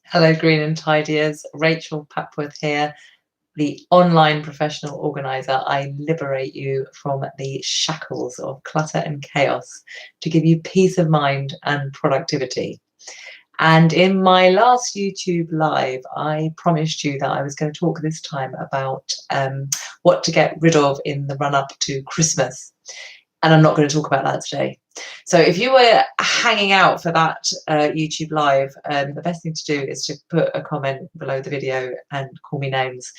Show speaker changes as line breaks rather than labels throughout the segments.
Hello, Green and Tidiers. Rachel Papworth here, the online professional organizer. I liberate you from the shackles of clutter and chaos to give you peace of mind and productivity. And in my last YouTube live, I promised you that I was going to talk this time about what to get rid of in the run up to Christmas. And I'm not going to talk about that today. So if you were hanging out for that YouTube live, the best thing to do is to put a comment below the video and call me names.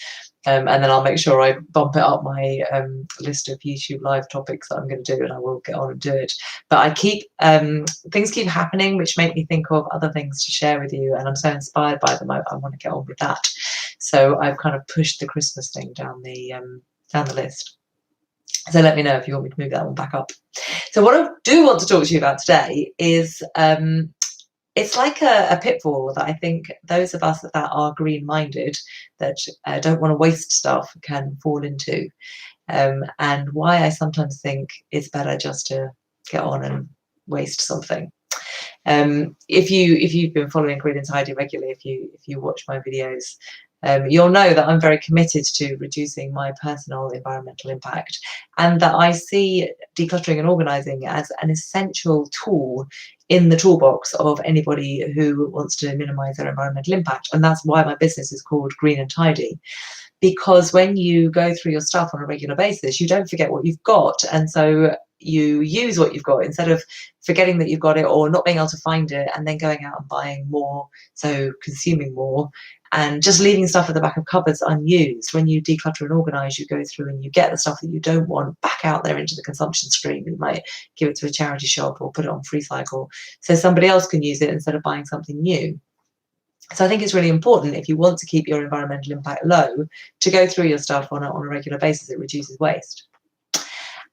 And then I'll make sure I bump it up my list of YouTube live topics that I'm going to do, and I will get on and do it. But I keep things keep happening which make me think of other things to share with you, and I'm so inspired by them. I want to get on with that. So I've kind of pushed the Christmas thing down the list. So let me know if you want me to move that one back up. So what I do want to talk to you about today is it's like a pitfall that I think those of us that are green-minded, that don't want to waste stuff, can fall into, and why I sometimes think it's better just to get on and waste something. If you've been following Green and Tidy regularly, if you watch my videos, you'll know that I'm very committed to reducing my personal environmental impact, and that I see decluttering and organising as an essential tool in the toolbox of anybody who wants to minimise their environmental impact. And that's why my business is called Green and Tidy, because when you go through your stuff on a regular basis, you don't forget what you've got, and so you use what you've got instead of forgetting that you've got it or not being able to find it and then going out and buying more, so consuming more and just leaving stuff at the back of cupboards unused. When you declutter and organise, you go through and you get the stuff that you don't want back out there into the consumption stream. You might give it to a charity shop or put it on free cycle so somebody else can use it instead of buying something new. So I think it's really important, if you want to keep your environmental impact low, to go through your stuff on a regular basis. It reduces waste.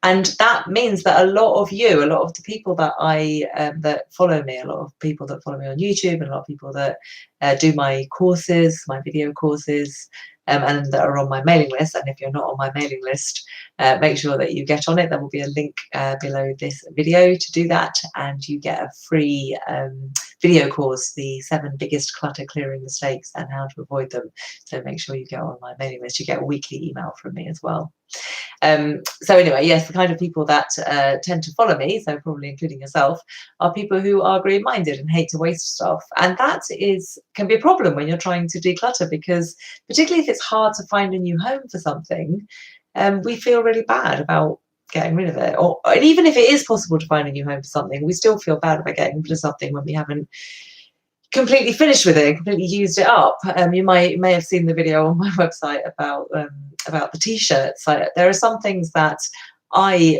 And that means that a lot of the people that that follow me, a lot of people that follow me on YouTube, and a lot of people that do my courses, my video courses, and that are on my mailing list. And if you're not on my mailing list, make sure that you get on it. There will be a link below this video to do that, and you get a free video course, the 7 biggest clutter clearing mistakes and how to avoid them. So make sure you get on my mailing list. You get a weekly email from me as well. So anyway, yes, the kind of people that tend to follow me, so probably including yourself, are people who are green-minded and hate to waste stuff. And that can be a problem when you're trying to declutter, because particularly if it's hard to find a new home for something, we feel really bad about getting rid of it. And even if it is possible to find a new home for something, we still feel bad about getting rid of something when we haven't completely finished with it, completely used it up. You may have seen the video on my website about the t-shirts. There are some things that I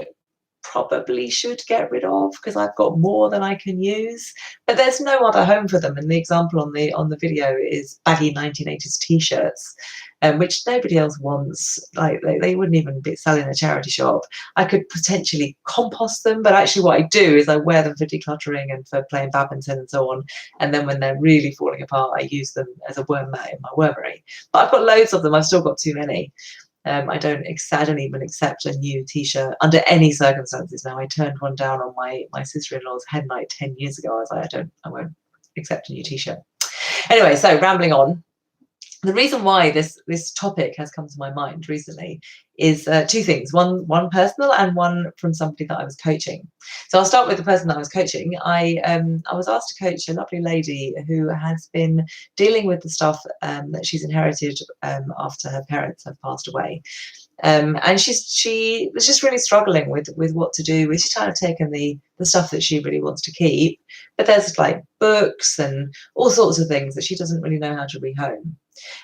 probably should get rid of because I've got more than I can use, but there's no other home for them. And the example on the video is baggy 1980s t-shirts, which nobody else wants. Like they wouldn't even be selling in a charity shop. I could potentially compost them, but actually what I do is I wear them for decluttering and for playing badminton and so on, and then when they're really falling apart, I use them as a worm mat in my wormery. But I've got loads of them. I've still got too many. I don't even accept a new t-shirt under any circumstances now. I turned one down on my sister-in-law's hen night 10 years ago. I was like, I won't accept a new t-shirt. Anyway, so rambling on. The reason why this topic has come to my mind recently is 2 things. One personal and one from somebody that I was coaching. So I'll start with the person that I was coaching. I was asked to coach a lovely lady who has been dealing with the stuff that she's inherited after her parents have passed away. And she was just really struggling with what to do. She's kind of taken the stuff that she really wants to keep, but there's like books and all sorts of things that she doesn't really know how to rehome.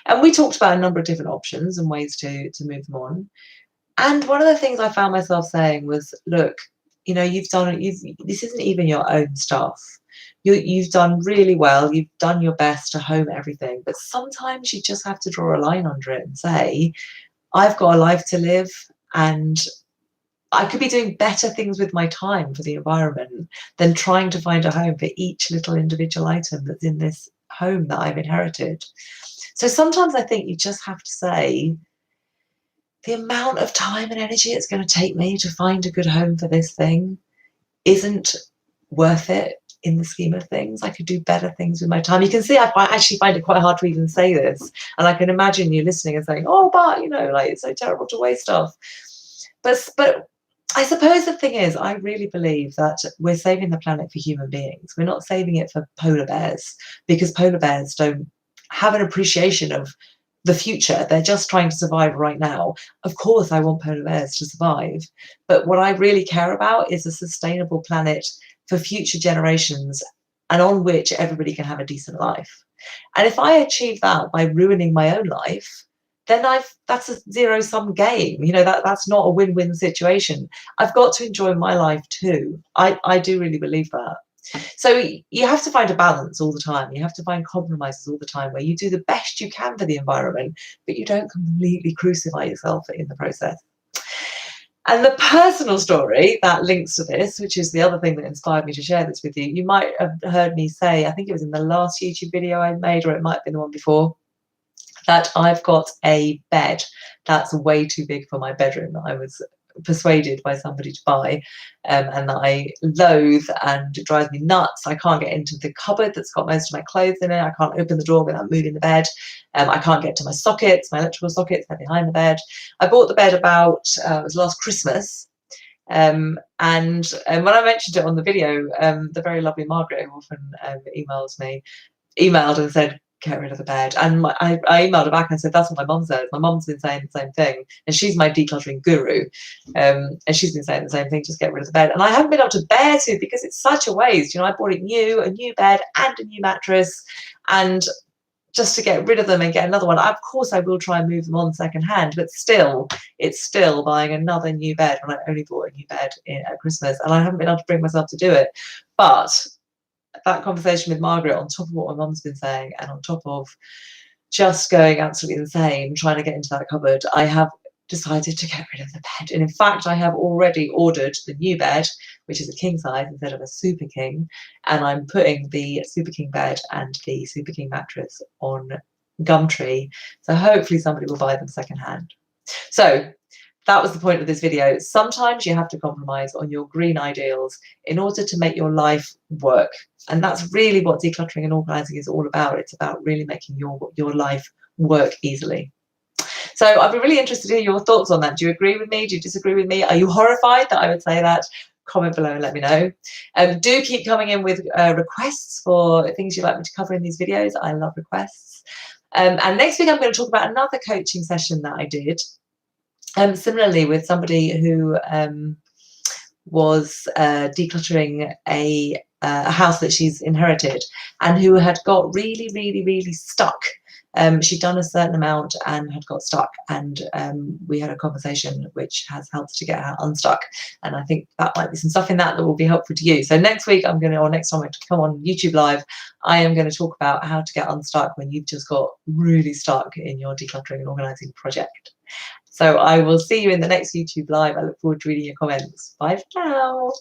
And we talked about a number of different options and ways to move them on. And one of the things I found myself saying was, look, you know, this isn't even your own stuff. You've done really well. You've done your best to home everything, but sometimes you just have to draw a line under it and say, I've got a life to live, and I could be doing better things with my time for the environment than trying to find a home for each little individual item that's in this home that I've inherited. So sometimes I think you just have to say, the amount of time and energy it's going to take me to find a good home for this thing isn't worth it. in the scheme of things. I could do better things with my time. You can see I actually find it quite hard to even say this. And I can imagine you listening and saying, oh, but, you know, like, it's so terrible to waste stuff. But I suppose the thing is, I really believe that we're saving the planet for human beings. We're not saving it for polar bears, because polar bears don't have an appreciation of the future. They're just trying to survive right now. Of course, I want polar bears to survive. But what I really care about is a sustainable planet for future generations, and on which everybody can have a decent life. And if I achieve that by ruining my own life, then that's a zero-sum game. You know, that's not a win-win situation. I've got to enjoy my life too. I do really believe that. So you have to find a balance all the time. You have to find compromises all the time where you do the best you can for the environment, but you don't completely crucify yourself in the process. And the personal story that links to this, which is the other thing that inspired me to share this with you, you might have heard me say, I think it was in the last YouTube video I made, or it might have been the one before, that I've got a bed that's way too big for my bedroom that I was persuaded by somebody to buy, and that I loathe, and it drives me nuts. I can't get into the cupboard that's got most of my clothes in it. I can't open the door without moving the bed. I can't get to my sockets, my electrical sockets, they're behind the bed. I bought the bed about, it was last Christmas. And when I mentioned it on the video, the very lovely Margaret, who often emailed and said, get rid of the bed. And I emailed her back and said, that's what my mum says. My mum's been saying the same thing, and she's my decluttering guru, and she's been saying the same thing, just get rid of the bed. And I haven't been able to bear to, because it's such a waste. You know, I bought it new, a new bed and a new mattress, and just to get rid of them and get another one. Of course I will try and move them on second hand, but still, it's still buying another new bed when I only bought a new bed at Christmas, and I haven't been able to bring myself to do it. But that conversation with Margaret, on top of what my mum's been saying, and on top of just going absolutely insane trying to get into that cupboard, I have decided to get rid of the bed. And in fact, I have already ordered the new bed, which is a king size instead of a super king, and I'm putting the super king bed and the super king mattress on Gumtree, so hopefully somebody will buy them secondhand. So that was the point of this video. Sometimes you have to compromise on your green ideals in order to make your life work. And that's really what decluttering and organising is all about. It's about really making your life work easily. So I'd be really interested to hear your thoughts on that. Do you agree with me? Do you disagree with me? Are you horrified that I would say that? Comment below and let me know. Do keep coming in with requests for things you'd like me to cover in these videos. I love requests. And next week I'm going to talk about another coaching session that I did. Similarly, with somebody who was decluttering a house that she's inherited, and who had got really, really, really stuck. She'd done a certain amount and had got stuck, and we had a conversation which has helped to get her unstuck. And I think that might be some stuff in that will be helpful to you. So next week or next time I come on YouTube Live, I am going to talk about how to get unstuck when you've just got really stuck in your decluttering and organising project. So I will see you in the next YouTube Live. I look forward to reading your comments. Bye for now.